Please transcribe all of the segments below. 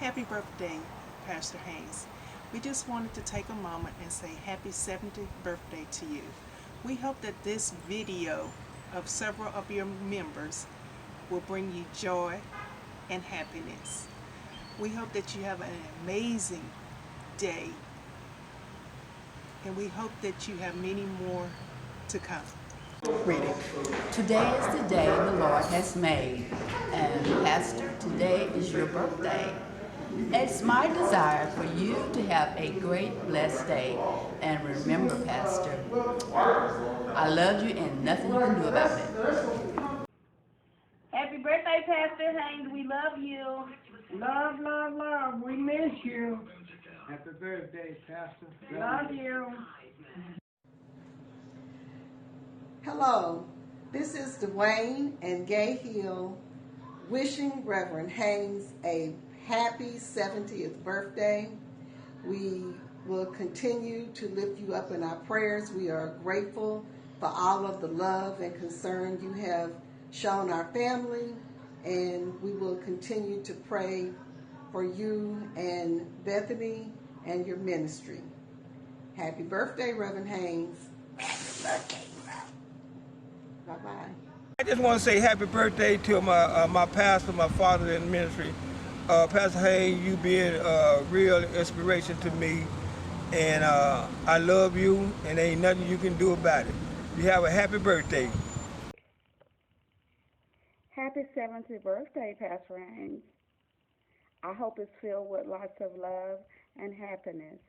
Happy birthday, Pastor Haynes. We just wanted to take a moment and say happy 70th birthday to you. We hope that this video of several of your members will bring you joy and happiness. We hope that you have an amazing day, and we hope that you have many more to come. Read it. Today is the day the Lord has made, and Pastor, today is your birthday. It's my desire for you to have a great, blessed day. And remember, Pastor, I love you and nothing you can do about it. Happy birthday, Pastor Haynes. We love you. Love, love, love. We miss you. Happy birthday, Pastor. Love you. Hello, this is Dwayne and Gay Hill wishing Reverend Haynes a happy 70th birthday. We will continue to lift you up in our prayers. We are grateful for all of the love and concern you have shown our family, and we will continue to pray for you and Bethany and your ministry. Happy birthday, Reverend Haynes. Bye-bye. I just want to say happy birthday to my pastor, my father in ministry. Pastor Haynes, you being a real inspiration to me, and I love you, and ain't nothing you can do about it. You have a happy birthday. Happy 70th birthday, Pastor Haynes. I hope it's filled with lots of love and happiness.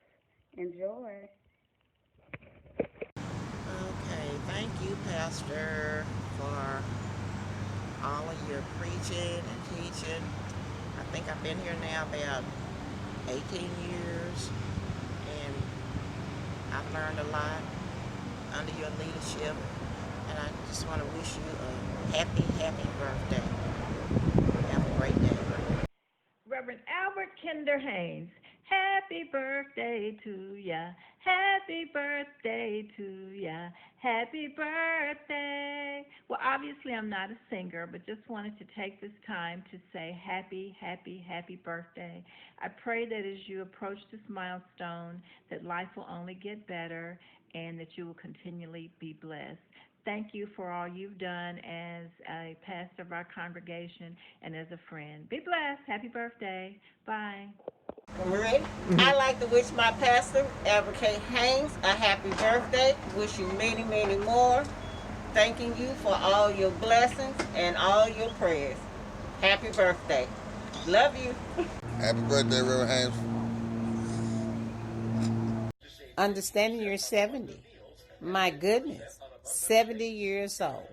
Enjoy. Okay, thank you, Pastor, for all of your preaching and teaching. I think I've been here now about 18 years, and I've learned a lot under your leadership, and I just want to wish you a happy, happy birthday. Have a great day. Reverend Albert Kinder Haynes, happy birthday to ya, happy birthday to ya, happy birthday. Well, obviously I'm not a singer, but just wanted to take this time to say happy, happy, happy birthday. I pray that as you approach this milestone, that life will only get better and that you will continually be blessed. Thank you for all you've done as a pastor of our congregation and as a friend. Be blessed. Happy birthday. Bye. Ready? I'd like to wish my pastor, Albert K. Haynes, a happy birthday. Wish you many, many more. Thanking you for all your blessings and all your prayers. Happy birthday. Love you. Happy birthday, Reverend Haynes. Understanding you're 70. My goodness, 70 years old.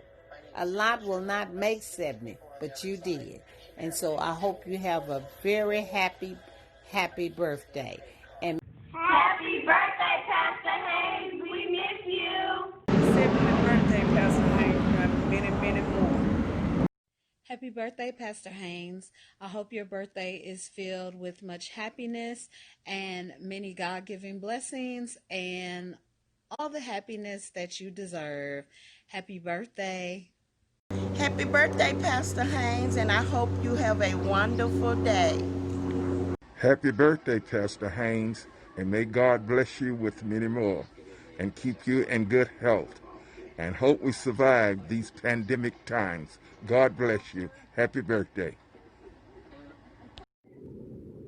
A lot will not make 70, but you did. And so I hope you have a very happy birthday. And Happy birthday, Pastor Haynes. We miss you. 70th birthday, Pastor Haynes, and many, many more. Happy birthday, Pastor Haynes. I hope your birthday is filled with much happiness and many God-given blessings and all the happiness that you deserve. Happy birthday. Happy birthday, Pastor Haynes, and I hope you have a wonderful day. Happy birthday, Pastor Haynes, and may God bless you with many more and keep you in good health. And hope we survive these pandemic times. God bless you. Happy birthday.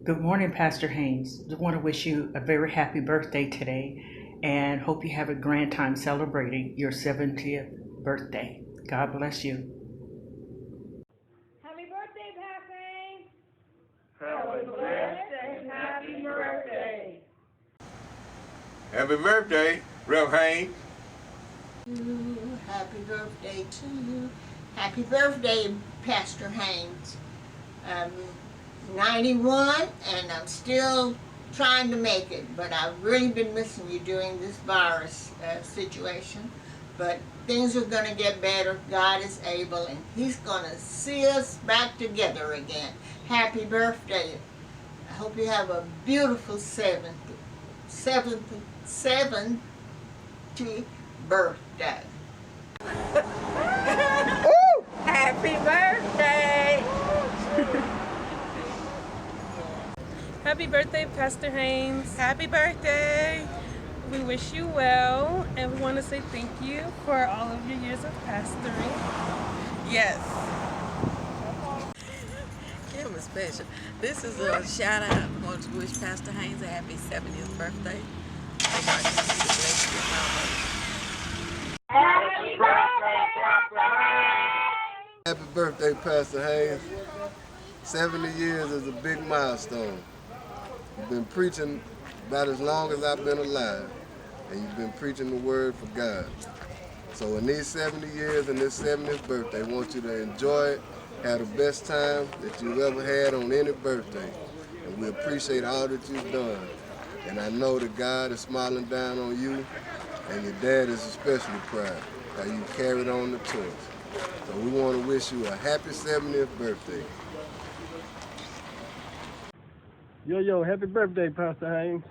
Good morning, Pastor Haynes. I want to wish you a very happy birthday today and hope you have a grand time celebrating your 70th birthday. God bless you. Happy birthday, Pastor Haynes. Have a blessed and happy birthday. Happy birthday, Reverend Haynes. Happy birthday to you. Happy birthday, Pastor Haynes. I'm 91 and I'm still trying to make it, but I've really been missing you during this virus situation. But things are going to get better. God is able, and He's going to see us back together again. Happy birthday. I hope you have a beautiful 70th birthday. Happy birthday. Happy birthday, Pastor Haynes. Happy birthday. We wish you well, and we want to say thank you for all of your years of pastoring. Yes. It was special. This is a shout out. I want to wish Pastor Haynes a happy 70th birthday. May God continue to bless you and all of you. Happy birthday, Pastor Haynes. Happy birthday, Pastor Haynes. 70 years is a big milestone. You've been preaching about as long as I've been alive, and you've been preaching the word for God. So in these 70 years and this 70th birthday, I want you to enjoy it, have the best time that you've ever had on any birthday. And we appreciate all that you've done. And I know that God is smiling down on you, and your dad is especially proud how you carried on the torch. So we want to wish you a happy 70th birthday. Yo, happy birthday, Pastor Haynes.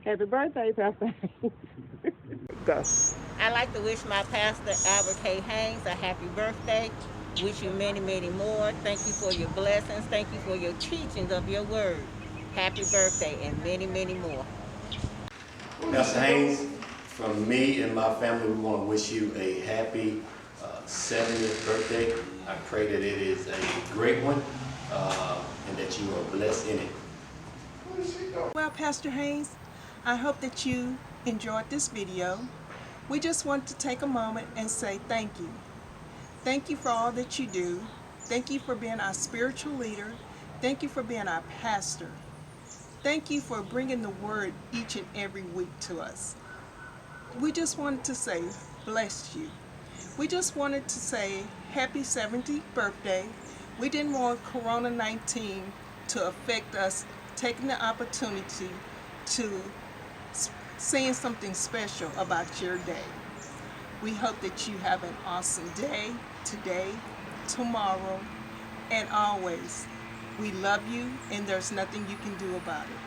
Happy birthday, Pastor Haynes. I'd like to wish my pastor, Albert K. Haynes, a happy birthday. Wish you many, many more. Thank you for your blessings. Thank you for your teachings of your word. Happy birthday and many, many more. Pastor Haynes, from me and my family, we want to wish you a happy 70th birthday. I pray that it is a great one and that you are blessed in it. Well, Pastor Haynes, I hope that you enjoyed this video. We just want to take a moment and say thank you. Thank you for all that you do. Thank you for being our spiritual leader. Thank you for being our pastor. Thank you for bringing the word each and every week to us. We just wanted to say, bless you. We just wanted to say happy 70th birthday. We didn't want Corona-19 to affect us taking the opportunity to saying something special about your day. We hope that you have an awesome day, today, tomorrow, and always. We love you, and there's nothing you can do about it.